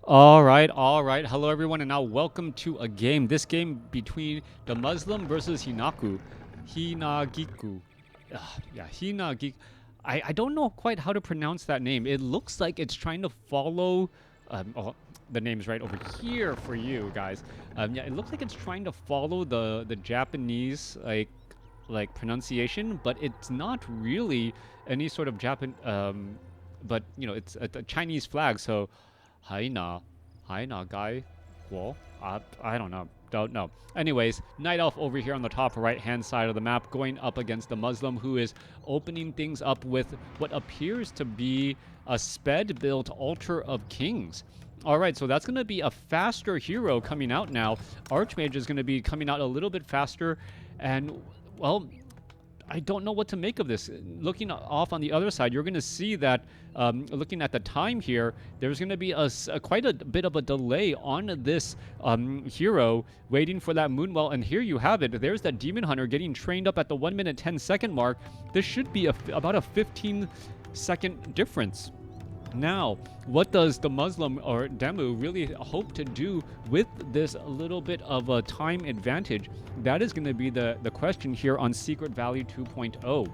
All right, all right. Hello, everyone, and now welcome to a game. This game between DeMusliM versus Hinagiku. Yeah, Hinagiku. I don't know quite how to pronounce that name. It looks like it's trying to follow. The name's right over here for you guys. Yeah, it looks like it's trying to follow the Japanese like pronunciation, but it's not really any sort of Japan. But it's a Chinese flag, so. Haina. Haina guy. Well, I don't know. Don't know. Anyways, Night Elf over here on the top right-hand side of the map going up against the Muslim who is opening things up with what appears to be a sped-built Altar of Kings. All right, so that's going to be a faster hero coming out now. Archmage is going to be coming out a little bit faster, and, well, I don't know what to make of this. Looking off on the other side, you're going to see that, looking at the time here, there's going to be quite a bit of a delay on this hero waiting for that Moonwell. And here you have it. There's that Demon Hunter getting trained up at the 1 minute 10 second mark. This should be about a 15-second difference. Now, what does DeMusliM or Demu really hope to do with this little bit of a time advantage? That is going to be the question here on Secret Valley 2.0.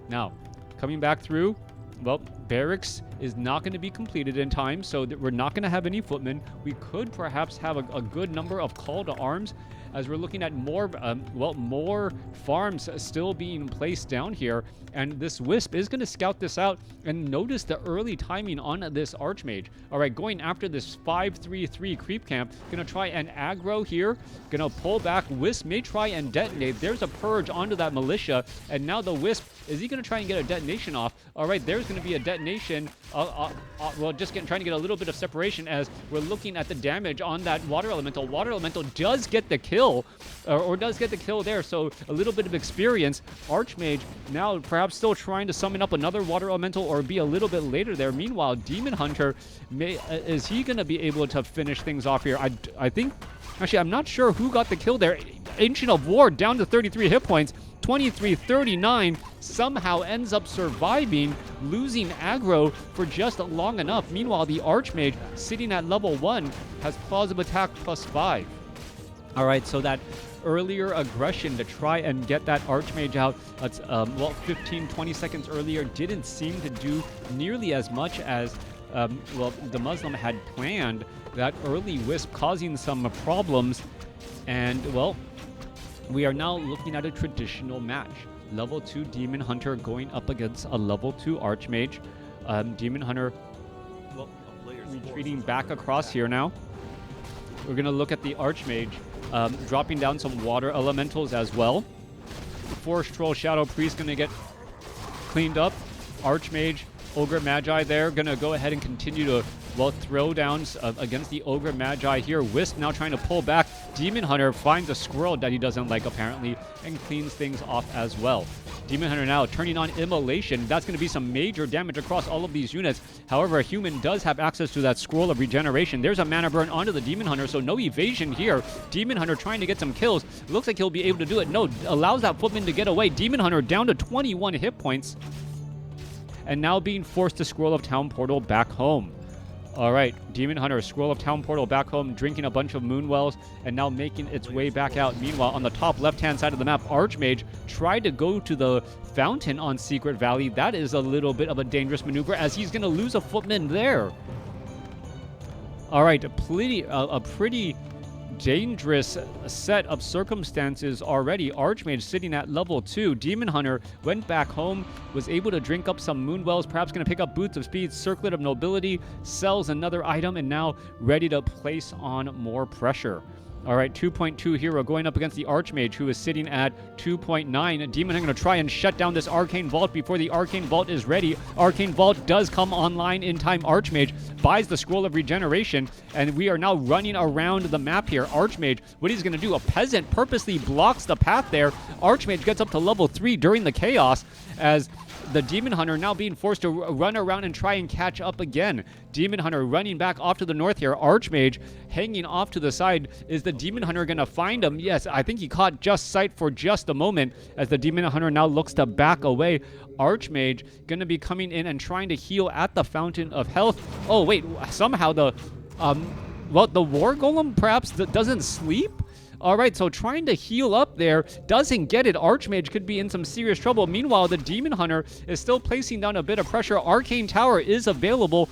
Now, coming back through, well, barracks is not going to be completed in time, so that we're not going to have any footmen. We could perhaps have a good number of call to arms as we're looking at more, more farms still being placed down here. And this Wisp is going to scout this out and notice the early timing on this Archmage. All right, going after this 5-3-3 creep camp. Going to try and aggro here. Going to pull back. Wisp may try and detonate. There's a purge onto that militia. And now the Wisp, is he going to try and get a detonation off? All right, there's going to be a detonation. Well, just trying to get a little bit of separation as we're looking at the damage on that Water Elemental. Water Elemental does get the kill, or does get the kill there, so a little bit of experience. Archmage now perhaps still trying to summon up another Water Elemental or be a little bit later there. Meanwhile, Demon Hunter, is he going to be able to finish things off here? I think, actually, I'm not sure who got the kill there. Ancient of War down to 33 hit points. 23-39 somehow ends up surviving, losing aggro for just long enough. Meanwhile, the Archmage sitting at level 1 has Claws of Attack +5. All right, so that earlier aggression to try and get that Archmage out, 15-20 seconds earlier, didn't seem to do nearly as much as DeMusliM had planned. That early Wisp causing some problems, and, well, we are now looking at a traditional match. Level 2 Demon Hunter going up against a level 2 Archmage. Demon Hunter retreating back across here now. We're going to look at the Archmage dropping down some Water Elementals as well. Forest Troll Shadow Priest going to get cleaned up. Archmage, Ogre Magi there, going to go ahead and continue to, throw downs against the Ogre Magi here. Wisp now trying to pull back. Demon Hunter finds a squirrel that he doesn't like, apparently, and cleans things off as well. Demon Hunter now turning on Immolation. That's going to be some major damage across all of these units. However, a human does have access to that Scroll of Regeneration. There's a mana burn onto the Demon Hunter, so no evasion here. Demon Hunter trying to get some kills. Looks like he'll be able to do it. No, allows that footman to get away. Demon Hunter down to 21 hit points. And now being forced to Scroll of Town Portal back home. All right, Demon Hunter, Scroll of Town Portal back home, drinking a bunch of Moonwells, and now making its way back out. Meanwhile, on the top left-hand side of the map, Archmage tried to go to the fountain on Secret Valley. That is a little bit of a dangerous maneuver, as he's going to lose a footman there. All right, a pretty dangerous set of circumstances already. Archmage sitting at level 2. Demon Hunter went back home, was able to drink up some Moonwells, perhaps going to pick up Boots of Speed, Circlet of Nobility, sells another item, and now ready to place on more pressure. All right, 2.2 hero going up against the Archmage, who is sitting at 2.9. Demon Hunter going to try and shut down this Arcane Vault before the Arcane Vault is ready. Arcane Vault does come online in time. Archmage buys the Scroll of Regeneration, and we are now running around the map here. Archmage, what he's going to do, a peasant purposely blocks the path there. Archmage gets up to level 3 during the chaos, as the Demon Hunter now being forced to run around and try and catch up again. Demon Hunter running back off to the north here. Archmage hanging off to the side. Is the Demon Hunter going to find him? Yes, I think he caught just sight for just a moment as the Demon Hunter now looks to back away. Archmage going to be coming in and trying to heal at the Fountain of Health. Oh, wait, somehow the Well, the War Golem perhaps doesn't sleep. All right, so trying to heal up there, doesn't get it. Archmage could be in some serious trouble. Meanwhile, the Demon Hunter is still placing down a bit of pressure. Arcane Tower is available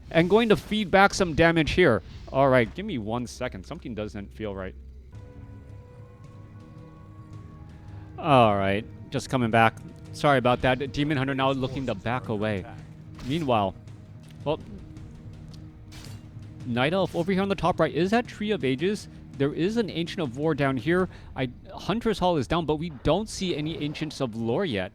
and going to feed back some damage here. All right, give me 1 second. Something doesn't feel right. All right, just coming back. Sorry about that. Demon Hunter now looking to back away. Meanwhile, well, Night Elf over here on the top right is that Tree of Ages. There is an Ancient of War down here. Hunter's Hall is down, but we don't see any Ancients of Lore yet.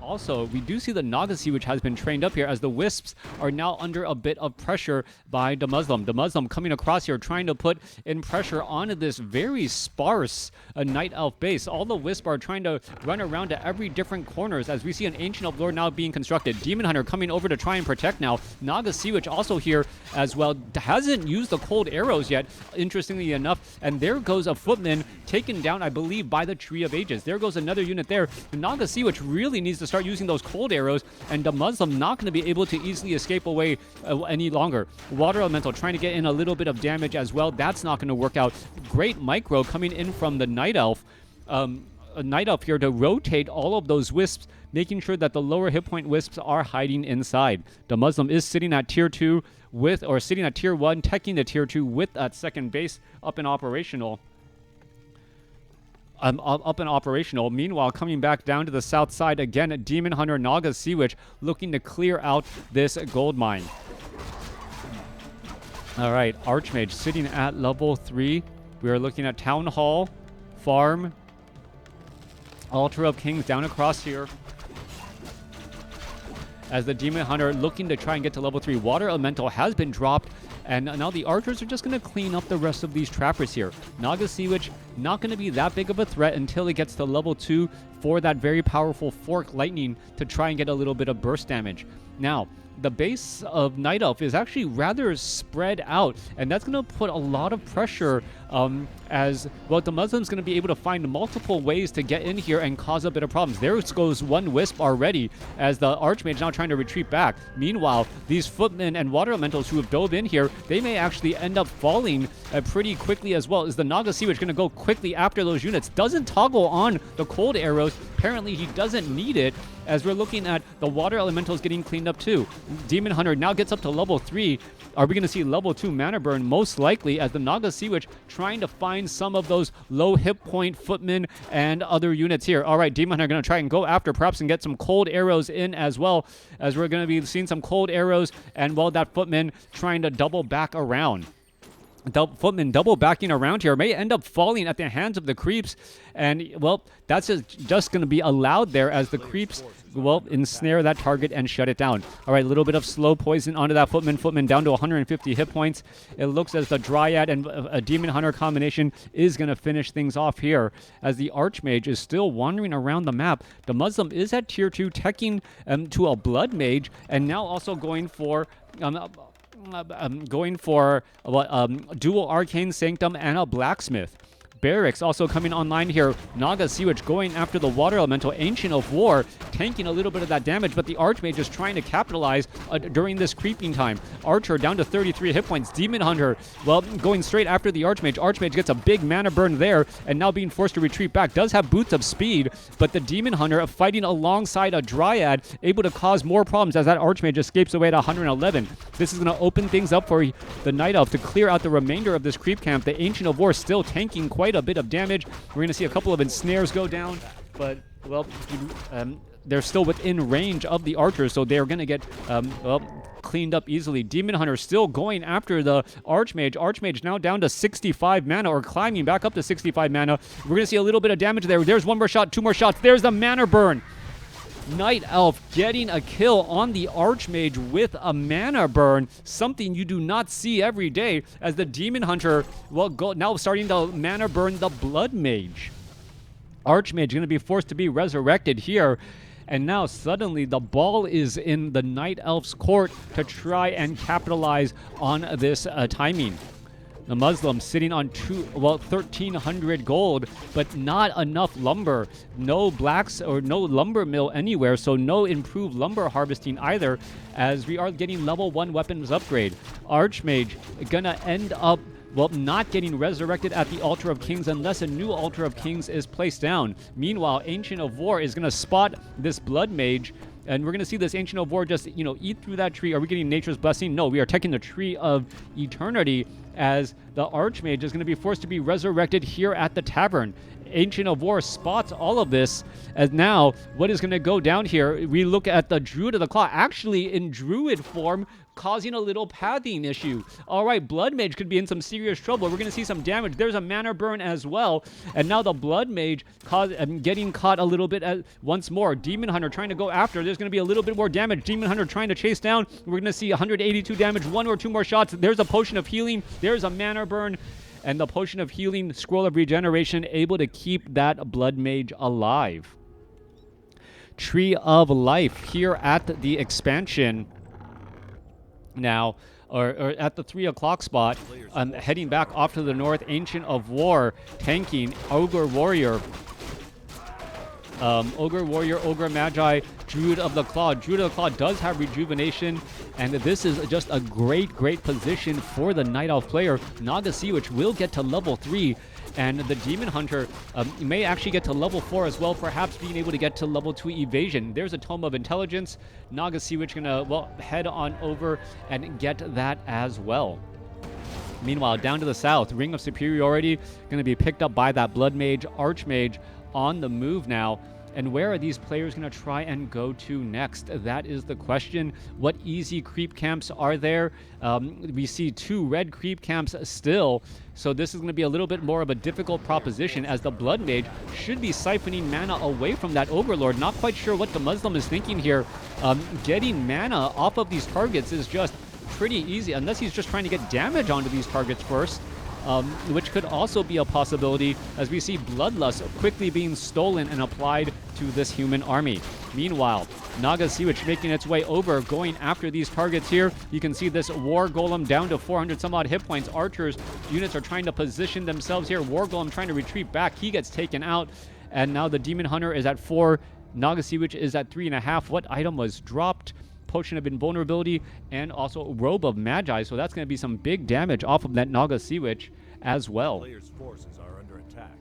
Also, we do see the Nagasi, which has been trained up here, as the Wisps are now under a bit of pressure by DeMusliM. DeMusliM coming across here, trying to put in pressure onto this very sparse Night Elf base. All the Wisps are trying to run around to every different corners, as we see an Ancient of Lore now being constructed. Demon Hunter coming over to try and protect now. Nagasi, which also here as well, hasn't used the cold arrows yet, interestingly enough. And there goes a Footman taken down, I believe, by the Tree of Ages. There goes another unit there. The Nagasi, which really needs to start using those cold arrows, and DeMusliM not going to be able to easily escape away any longer. Water Elemental trying to get in a little bit of damage as well. That's not going to work out. Great micro coming in from the Night Elf. Night Elf here to rotate all of those Wisps, making sure that the lower hit point Wisps are hiding inside. DeMusliM is sitting at tier 2 with, or sitting at tier 1, teching the tier 2 with that second base up and operational. Up and operational. Meanwhile, coming back down to the south side again, Demon Hunter Naga Sea Witch looking to clear out this gold mine. All right, Archmage sitting at level 3. We are looking at Town Hall, Farm, Altar of Kings down across here. As the Demon Hunter looking to try and get to level 3. Water Elemental has been dropped, and now the archers are just going to clean up the rest of these trappers here. Naga Sea Witch not going to be that big of a threat until it gets to level 2 for that very powerful Fork Lightning to try and get a little bit of burst damage. Now, the base of Night Elf is actually rather spread out, and that's going to put a lot of pressure as well. DeMusliM's going to be able to find multiple ways to get in here and cause a bit of problems. There goes one Wisp already, as the Archmage now trying to retreat back. Meanwhile, these Footmen and Water Elementals who have dove in here, they may actually end up falling pretty quickly as well. Is the Naga Sea Witch going to go quickly after those units? Doesn't toggle on the cold arrows. Apparently he doesn't need it, as we're looking at the Water Elementals getting cleaned up too. Demon Hunter now gets up to level 3. Are we going to see level 2 mana burn? Most likely, as the Naga Sea Witch trying to find some of those low hit point Footmen and other units here. All right, Demon Hunter going to try and go after perhaps and get some cold arrows in as well, as we're going to be seeing some cold arrows, and well, that Footman trying to double back around. Footman double backing around here may end up falling at the hands of the creeps, and well, that's just going to be allowed there as the creeps, well, ensnare that target and shut it down. All right, a little bit of slow poison onto that Footman. Footman down to 150 hit points. It looks as the Dryad and a Demon Hunter combination is going to finish things off here, as the Archmage is still wandering around the map. DeMusliM is at tier 2, teching to a Blood Mage, and now also going for dual Arcane Sanctum and a Blacksmith. Barracks also coming online here. Naga Sea Witch going after the Water Elemental. Ancient of War tanking a little bit of that damage, but the Archmage is trying to capitalize during this creeping time. Archer down to 33 hit points. Demon Hunter, well, going straight after the Archmage. Archmage gets a big mana burn there, and now being forced to retreat back. Does have Boots of Speed, but the Demon Hunter fighting alongside a Dryad, able to cause more problems as that Archmage escapes away at 111. This is going to open things up for the Night Elf to clear out the remainder of this creep camp. The Ancient of War still tanking quite a bit of damage. We're going to see a couple of ensnares go down, but, well, they're still within range of the archers, so they're going to get, well, cleaned up easily. Demon Hunter still going after the Archmage. Archmage now down to 65 mana, or climbing back up to 65 mana. We're going to see a little bit of damage there. There's one more shot, two more shots. There's the mana burn. Night Elf getting a kill on the Archmage with a mana burn, something you do not see every day, as the Demon Hunter, well, now starting to mana burn the Blood Mage. Archmage going to be forced to be resurrected here, and now suddenly the ball is in the Night Elf's court to try and capitalize on this timing. The Muslim sitting on 1,300 gold, but not enough lumber. No blacks or no lumber mill anywhere, so no improved lumber harvesting either, as we are getting level 1 weapons upgrade. Archmage gonna end up, well, not getting resurrected at the Altar of Kings unless a new Altar of Kings is placed down. Meanwhile, Ancient of War is gonna spot this Blood Mage, and we're going to see this Ancient of War just, eat through that tree. Are we getting Nature's Blessing? No, we are taking the Tree of Eternity, as the Archmage is going to be forced to be resurrected here at the tavern. Ancient of War spots all of this, as now what is going to go down here, we look at the Druid of the Claw, actually in Druid form, causing a little pathing issue. All right, Blood Mage could be in some serious trouble. We're going to see some damage. There's a mana burn as well, and now the Blood Mage getting caught a little bit once more. Demon Hunter trying to go after. There's going to be a little bit more damage. Demon Hunter trying to chase down. We're going to see 182 damage, 1 or 2 more shots. There's a Potion of Healing. There's a mana burn. And the Potion of Healing, Scroll of Regeneration, able to keep that Blood Mage alive. Tree of Life here at the expansion now, or at the 3 o'clock spot. Heading back off to the north, Ancient of War tanking Ogre Warrior. Ogre Warrior, Ogre Magi, Druid of the Claw. Druid of the Claw does have Rejuvenation, and this is just a great position for the Night Elf player. Naga Sea Witch will get to level 3, and the Demon Hunter may actually get to level 4 as well, perhaps being able to get to level 2 Evasion. There's a Tome of Intelligence. Naga Sea Witch gonna, head on over and get that as well. Meanwhile, down to the south, Ring of Superiority gonna be picked up by that Blood Mage, Archmage on the move now. And where are these players going to try and go to next? That is the question. What easy creep camps are there? We see 2 red creep camps still. So this is going to be a little bit more of a difficult proposition, as the Blood Mage should be siphoning mana away from that Overlord. Not quite sure what DeMusliM is thinking here. Getting mana off of these targets is just pretty easy, unless he's just trying to get damage onto these targets first. Which could also be a possibility, as we see Bloodlust quickly being stolen and applied to this human army. Meanwhile, Naga Sea Witch making its way over, going after these targets here. You can see this War Golem down to 400 some odd hit points. Archers units are trying to position themselves here. War Golem trying to retreat back. He gets taken out, and now the Demon Hunter is at 4. Naga Sea Witch is at 3.5. What item was dropped? Potion of Invulnerability, and also Robe of Magi, so that's going to be some big damage off of that Naga Sea Witch as well. Players' forces are under attack.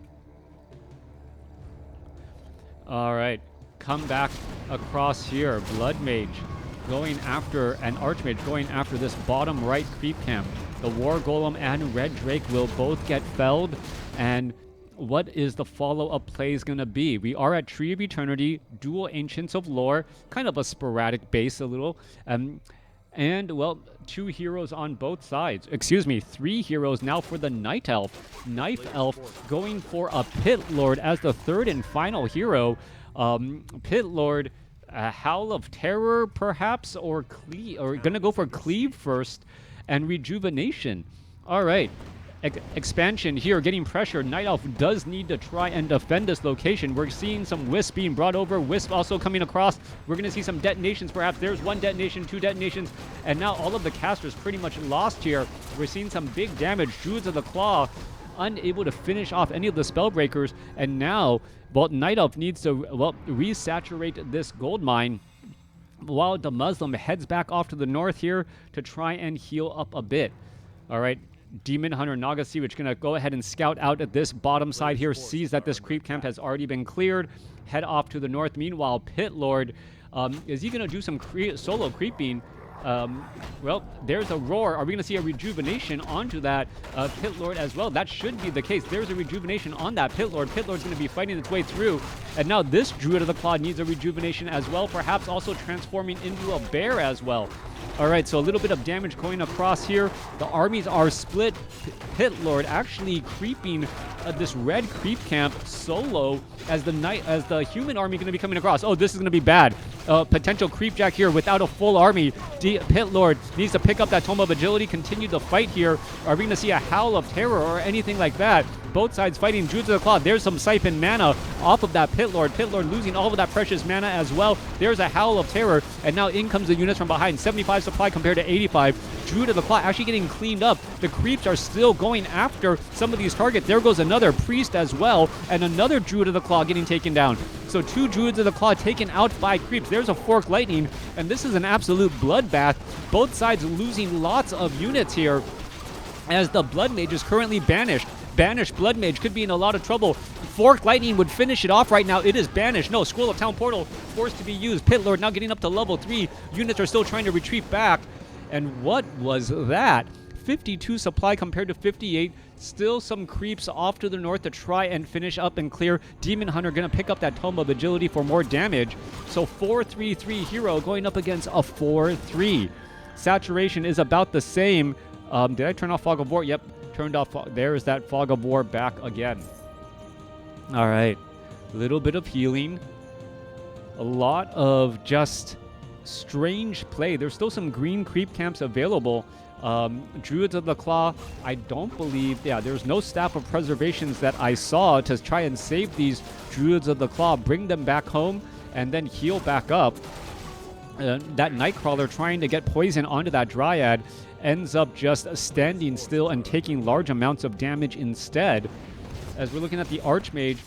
All right, come back across here. Blood Mage going after, and Archmage going after this bottom right creep camp. The War Golem and Red Drake will both get felled, and what is the follow-up plays going to be? We are at Tree of Eternity, dual Ancients of Lore, kind of a sporadic base a little. And, well, 2 heroes on both sides. Excuse me, 3 heroes now for the Night Elf. Night Elf going for a Pit Lord as the 3rd and final hero. Pit Lord, Howl of Terror, perhaps, or going to go for Cleave first, and Rejuvenation. All right. Expansion here, getting pressure. Night Elf does need to try and defend this location. We're seeing some Wisp being brought over. Wisp also coming across. We're going to see some detonations, perhaps. There's 1 detonation, 2 detonations, and now all of the casters pretty much lost here. We're seeing some big damage. Druids of the Claw unable to finish off any of the Spellbreakers, and now, Night Elf needs to, resaturate this gold mine, while DeMusliM heads back off to the north here to try and heal up a bit. All right. Demon Hunter Naga Sea Witch gonna go ahead and scout out at this bottom side here, sees that this creep camp has already been cleared, head off to the north. Meanwhile, Pit Lord, is he gonna do some solo creeping? Well, there's a Roar. Are we gonna see a Rejuvenation onto that Pit Lord as well? That should be the case. There's a Rejuvenation on that Pit Lord. Pit Lord's gonna be fighting its way through, and now this Druid of the Claw needs a Rejuvenation as well, perhaps also transforming into a bear as well. All right, so a little bit of damage going across here. The armies are split. Pit Lord actually creeping this red creep camp solo, as the human army going to be coming across. Oh, this is going to be bad. Potential creep jack here without a full army. Pit Lord needs to pick up that Tome of Agility, continue the fight here. Are we going to see a Howl of Terror or anything like that? Both sides fighting. Druids of the Claw. There's some Siphon mana off of that Pit Lord. Pit Lord losing all of that precious mana as well. There's a Howl of Terror. And now in comes the units from behind. 75 supply compared to 85. Druid of the Claw actually getting cleaned up. The creeps are still going after some of these targets. There goes another Priest as well. And another Druid of the Claw getting taken down. So 2 Druids of the Claw taken out by creeps. There's a Fork Lightning. And this is an absolute bloodbath. Both sides losing lots of units here, as the Blood Mage is currently banished. Banished Blood Mage could be in a lot of trouble. Fork Lightning would finish it off right now. It is banished. No, Scroll of Town Portal forced to be used. Pit Lord now getting up to level 3. Units are still trying to retreat back. And what was that? 52 supply compared to 58. Still some creeps off to the north to try and finish up and clear. Demon Hunter going to pick up that Tome of Agility for more damage. So 4-3-3 hero going up against a 4-3. Saturation is about the same. Did I turn off Fog of War? Yep, turned off. There's that Fog of War back again. All right, a little bit of healing. A lot of just strange play. There's still some green creep camps available. Druids of the Claw, I don't believe, there's no Staff of Preservations that I saw to try and save these Druids of the Claw, bring them back home, and then heal back up. That Nightcrawler trying to get poison onto that Dryad ends up just standing still and taking large amounts of damage instead. As we're looking at the Archmage,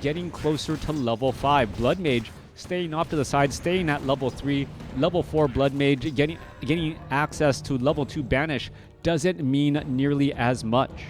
getting closer to level 5. Blood Mage staying off to the side, staying at level 3. Level 4 Blood Mage getting access to level 2 Banish doesn't mean nearly as much.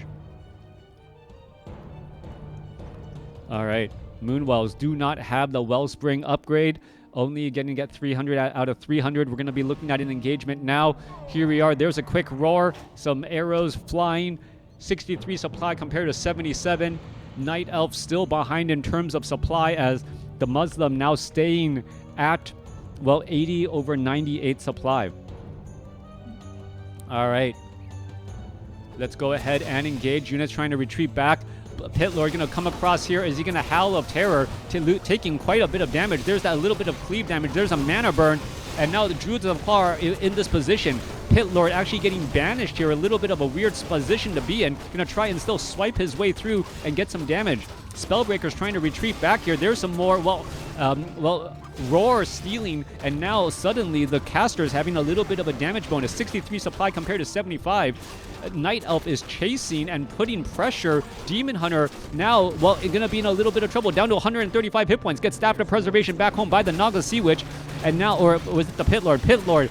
All right, Moonwells do not have the Wellspring upgrade. Only going to get 300 out of 300. We're going to be looking at an engagement now. Here we are. There's a quick roar. Some arrows flying. 63 supply compared to 77. Night Elf still behind in terms of supply, as DeMusliM now staying at, 80 over 98 supply. All right. Let's go ahead and engage. Units trying to retreat back. Pit Lord going to come across here. Is he going to Howl of Terror, taking quite a bit of damage? There's that little bit of cleave damage. There's a mana burn. And now the Druids of the Claw are in this position. Pit Lord actually getting banished here. A little bit of a weird position to be in. Going to try and still swipe his way through and get some damage. Spellbreaker's trying to retreat back here. There's some more, Roar stealing, and now suddenly the caster's having a little bit of a damage bonus. 63 supply compared to 75. Night Elf is chasing and putting pressure. Demon Hunter now, going to be in a little bit of trouble. Down to 135 hit points. Gets Staff of Preservation back home by the Naga Sea Witch. And now, or was it the Pit Lord? Pit Lord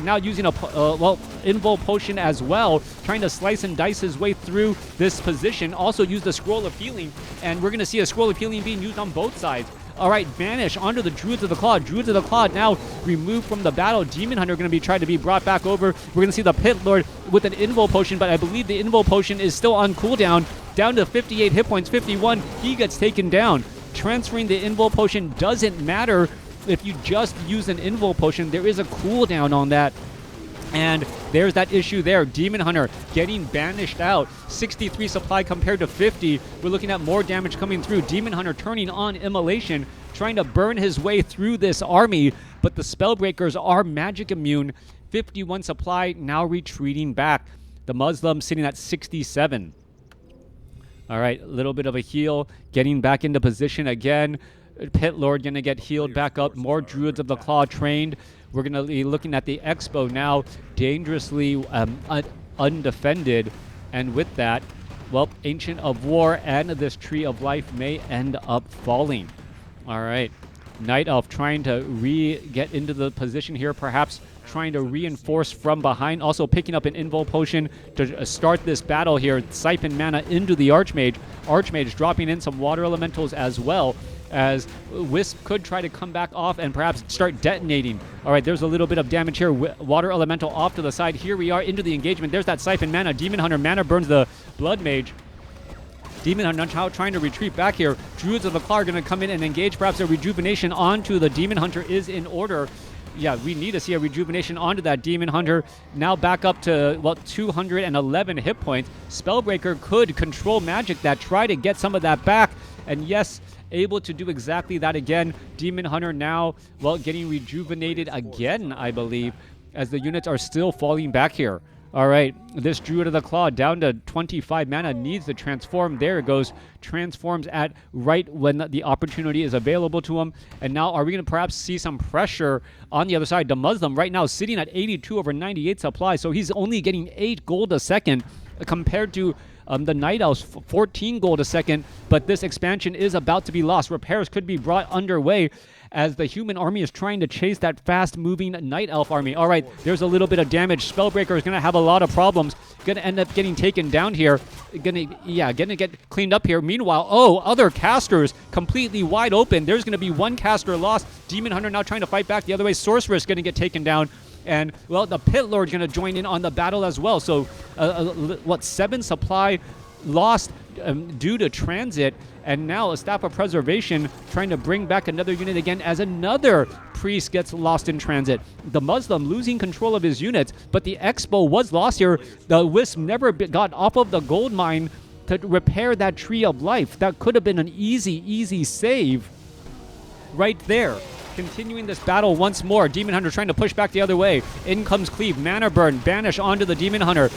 now using a, Invul Potion as well. Trying to slice and dice his way through this position. Also used the Scroll of Healing. And we're going to see a Scroll of Healing being used on both sides. All right, Banish onto the Druids of the Claw. Druids of the Claw now removed from the battle. Demon Hunter going to be trying to be brought back over. We're going to see the Pit Lord with an Invul Potion, but I believe the Invul Potion is still on cooldown. Down to 58 hit points, 51. He gets taken down. Transferring the Invul Potion doesn't matter if you just use an Invul Potion. There is a cooldown on that. And there's that issue there. Demon Hunter getting banished out. 63 supply compared to 50. We're looking at more damage coming through. Demon Hunter turning on Immolation, trying to burn his way through this army. But the Spellbreakers are magic immune. 51 supply now retreating back. DeMusliM sitting at 67. All right, a little bit of a heal. Getting back into position again. Pit Lord going to get healed back up. More Druids of the Claw trained. We're going to be looking at the Expo now, dangerously undefended. And with that, Ancient of War and this Tree of Life may end up falling. All right. Night Elf trying to get into the position here, perhaps trying to reinforce from behind. Also picking up an Invul Potion to start this battle here. Siphon mana into the Archmage. Archmage dropping in some Water Elementals as well, as Wisp could try to come back off and perhaps start detonating. All right, there's a little bit of damage here. Water Elemental off to the side. Here we are into the engagement. There's that Siphon mana. Demon Hunter mana burns the Blood Mage. Demon Hunter now trying to retreat back here. Druids of the Claw are going to come in and engage. Perhaps a Rejuvenation onto the Demon Hunter is in order. Yeah, we need to see a Rejuvenation onto that Demon Hunter. Now back up to, 211 hit points. Spellbreaker could control magic that, try to get some of that back. And yes, able to do exactly that again. Demon Hunter now, getting rejuvenated again, I believe, as the units are still falling back here. All right, this Druid of the Claw down to 25 mana needs to transform. There it goes. Transforms at right when the opportunity is available to him. And now are we going to perhaps see some pressure on the other side? DeMusliM right now sitting at 82 over 98 supply, so he's only getting 8 gold a second compared to the Night Elves 14 gold a second. But this expansion is about to be lost. Repairs could be brought underway as the human army is trying to chase that fast-moving Night Elf army. All right, there's a little bit of damage. Spellbreaker is going to have a lot of problems. Going to end up getting taken down here. Going to get cleaned up here. Meanwhile, other casters completely wide open. There's going to be one caster lost. Demon Hunter now trying to fight back the other way. Sorceress going to get taken down. And, well, the Pit Lord's going to join in on the battle as well. So, 7 supply lost due to transit. And now a Staff of Preservation trying to bring back another unit again as another priest gets lost in transit. DeMusliM losing control of his units, but the Expo was lost here. The Wisp never got off of the gold mine to repair that Tree of Life. That could have been an easy save right there. Continuing this battle once more. Demon Hunter trying to push back the other way. In comes Cleave. Mana Burn. Banish onto the Demon Hunter.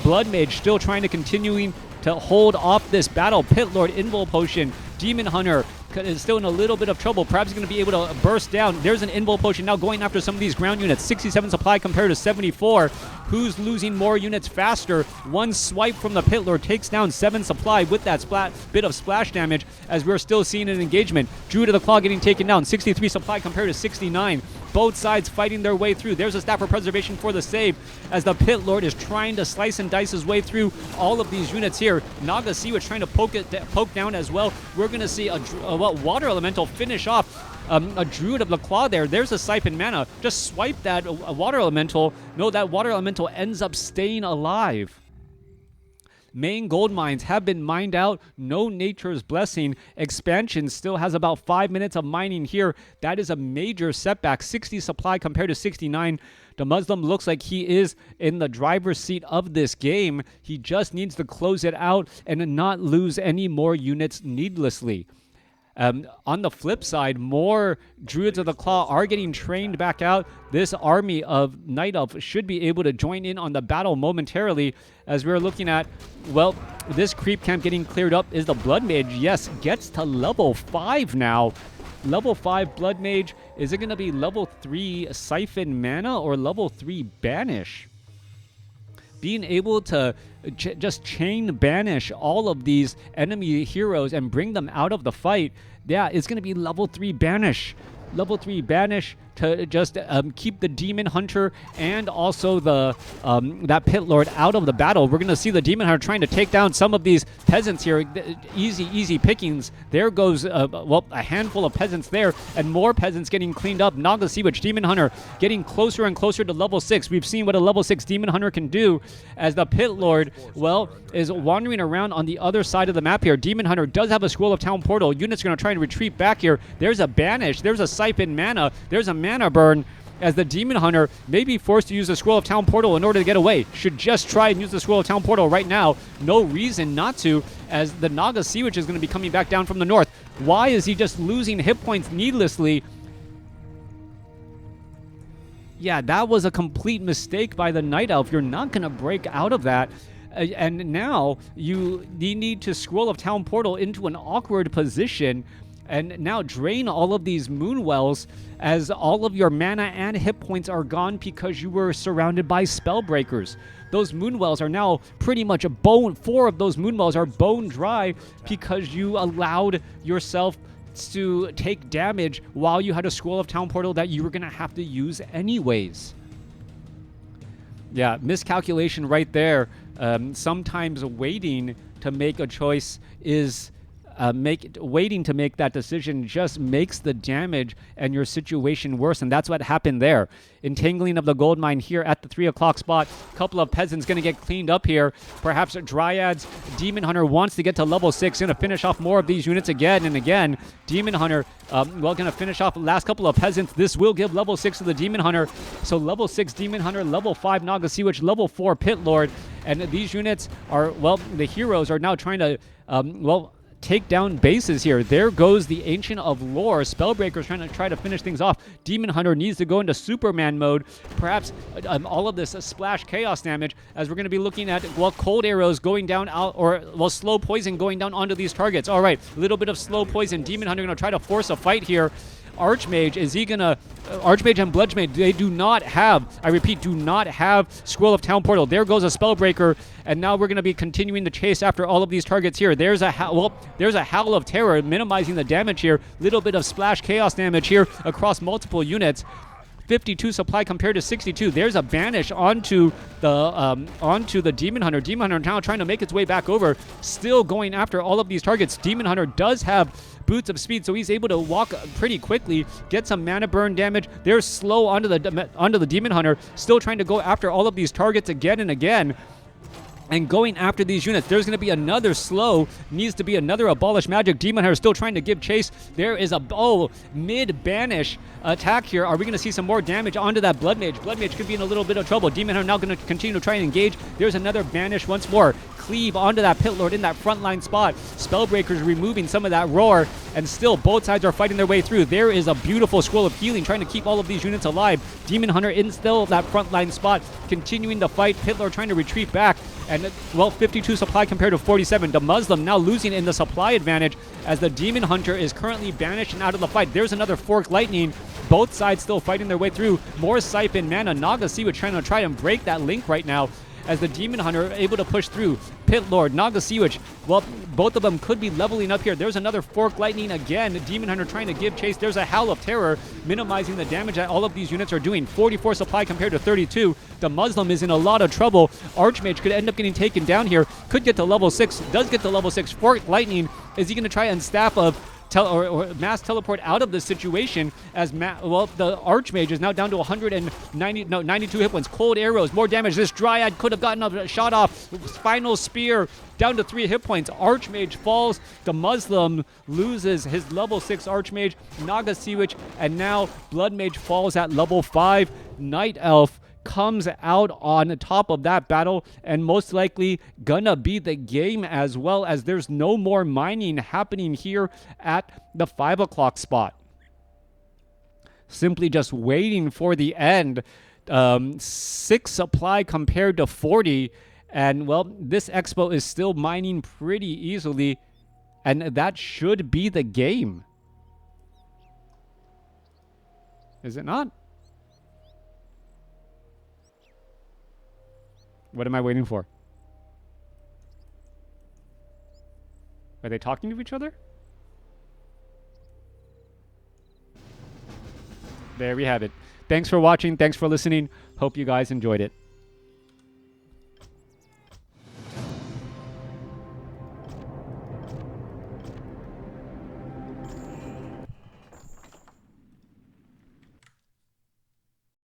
Blood Mage still trying to continuing to hold off this battle. Pit Lord, Invul Potion. Demon Hunter is still in a little bit of trouble. Perhaps going to be able to burst down. There's an Invul Potion now going after some of these ground units. 67 supply compared to 74. Who's losing more units faster? One swipe from the Pit Lord takes down 7 supply with that bit of splash damage, as we're still seeing an engagement. Druid of the Claw getting taken down. 63 supply compared to 69. Both sides fighting their way through. There's a Staff of Preservation for the save as the Pit Lord is trying to slice and dice his way through all of these units here. Naga Sea was trying to poke down as well. We're going to see a Water Elemental finish off a Druid of the Claw there. There's a Siphon Mana. Just swipe that Water Elemental. No, that Water Elemental ends up staying alive. Main gold mines have been mined out. No Nature's Blessing. Expansion still has about 5 minutes of mining here. That is a major setback. 60 supply compared to 69. DeMusliM looks like he is in the driver's seat of this game. He just needs to close it out and not lose any more units needlessly. On the flip side, more Druids of the Claw are getting trained back out. This army of Night Elf should be able to join in on the battle momentarily, as we're looking at, well, this creep camp getting cleared up. Is the Blood Mage, yes, gets to level 5 now. Level 5 Blood Mage. Is it going to be level 3 Siphon Mana or level 3 Banish? Being able to just chain banish all of these enemy heroes and bring them out of the fight, yeah, it's going to be level 3 Banish. Level 3 Banish to just keep the Demon Hunter and also the that Pit Lord out of the battle. We're going to see the Demon Hunter trying to take down some of these peasants here. Easy pickings. There goes, well, a handful of peasants there, and more peasants getting cleaned up. Naga Sea Witch, Demon Hunter getting closer and closer to level 6. We've seen what a level 6 Demon Hunter can do as the Pit Lord, well, is wandering around on the other side of the map here. Demon Hunter does have a Scroll of Town Portal. Units are going to try and retreat back here. There's a Banish. There's a Siphon Mana. There's a Mana Burn, as the Demon Hunter may be forced to use the Scroll of Town Portal in order to get away. Should just try and use the Scroll of Town Portal right now. No reason not to, as the Naga Sea Witch is going to be coming back down from the north. Why is he just losing hit points needlessly? Yeah, that was a complete mistake by the Night Elf. You're not going to break out of that. And now you need to Scroll of Town Portal into an awkward position and now drain all of these moon wells, as all of your mana and hit points are gone because you were surrounded by spell breakers. Those moon wells are now pretty much a bone. 4 of those moon wells are bone dry because you allowed yourself to take damage while you had a Scroll of Town Portal that you were going to have to use anyways. Yeah, miscalculation right there. Sometimes waiting to make a choice is waiting to make that decision just makes the damage and your situation worse, and that's what happened there. Entangling of the gold mine here at the 3 o'clock spot. Couple of peasants going to get cleaned up here. Perhaps Dryads. Demon Hunter wants to get to level 6. Going to finish off more of these units again and again. Demon Hunter, well, going to finish off the last couple of peasants. This will give level 6 to the Demon Hunter. So level 6 Demon Hunter, level 5 Naga Sea Witch, level 4 Pit Lord. And these units are, well, the heroes are now trying to, well, take down bases here. There goes the Ancient of Lore. Spellbreaker's try to finish things off. Demon Hunter needs to go into Superman mode. Perhaps all of this splash chaos damage, as we're going to be looking at, well, cold arrows going down out, or, well, slow poison going down onto these targets. All right, a little bit of slow poison. Demon Hunter going to try to force a fight here. Archmage, is he gonna... Archmage and Bludgeonmage, they do not have, I repeat, do not have Scroll of Town Portal. There goes a Spellbreaker, and now we're going to be continuing the chase after all of these targets here. There's a Howl of Terror, minimizing the damage here. Little bit of splash chaos damage here across multiple units. 52 supply compared to 62. There's a banish onto the Demon Hunter. Demon Hunter now trying to make its way back over, still going after all of these targets. Demon Hunter does have boots of speed, so he's able to walk pretty quickly, get some mana burn damage. They're slow onto the Demon Hunter, still trying to go after all of these targets again and again. And going after these units, there's going to be another slow, needs to be another Abolish Magic. Demon Hunter still trying to give chase. There is a, mid-banish attack here. Are we going to see some more damage onto that Blood Mage? Blood Mage could be in a little bit of trouble. Demon Hunter now going to continue to try and engage. There's another banish once more. Cleave onto that Pit Lord in that frontline spot. Spellbreaker's removing some of that roar, and still both sides are fighting their way through. There is a beautiful Scroll of Healing trying to keep all of these units alive. Demon Hunter in still that frontline spot, continuing to fight. Pit Lord trying to retreat back. And, well, 52 supply compared to 47. DeMusliM now losing in the supply advantage as the Demon Hunter is currently banished and out of the fight. There's another Forked Lightning. Both sides still fighting their way through. More Siphon Mana. Naga Sea-Witch trying and break that link right now as the Demon Hunter are able to push through. Pit Lord, Naga Sea-Witch, well, both of them could be leveling up here. There's another Forked Lightning again. Demon Hunter trying to give chase. There's a Howl of Terror, minimizing the damage that all of these units are doing. 44 supply compared to 32. DeMusliM is in a lot of trouble. Archmage could end up getting taken down here. Could get to level 6. Does get to level 6. Forked Lightning. Is he going to try and staff of or mass teleport out of this situation as the Archmage is now down to 92 hit points. Cold arrows, more damage. This Dryad could have gotten a shot off. Final Spear down to 3 hit points. Archmage falls. DeMusliM loses his level 6 Archmage. Naga Sea-Witch, and now Blood Mage falls at level 5. Night Elf comes out on top of that battle and most likely gonna be the game, as well as there's no more mining happening here at the 5 o'clock spot. Simply just waiting for the end. 6 supply compared to 40, and, well, this Expo is still mining pretty easily, and that should be the game. Is it not? What am I waiting for? Are they talking to each other? There we have it. Thanks for watching. Thanks for listening. Hope you guys enjoyed it.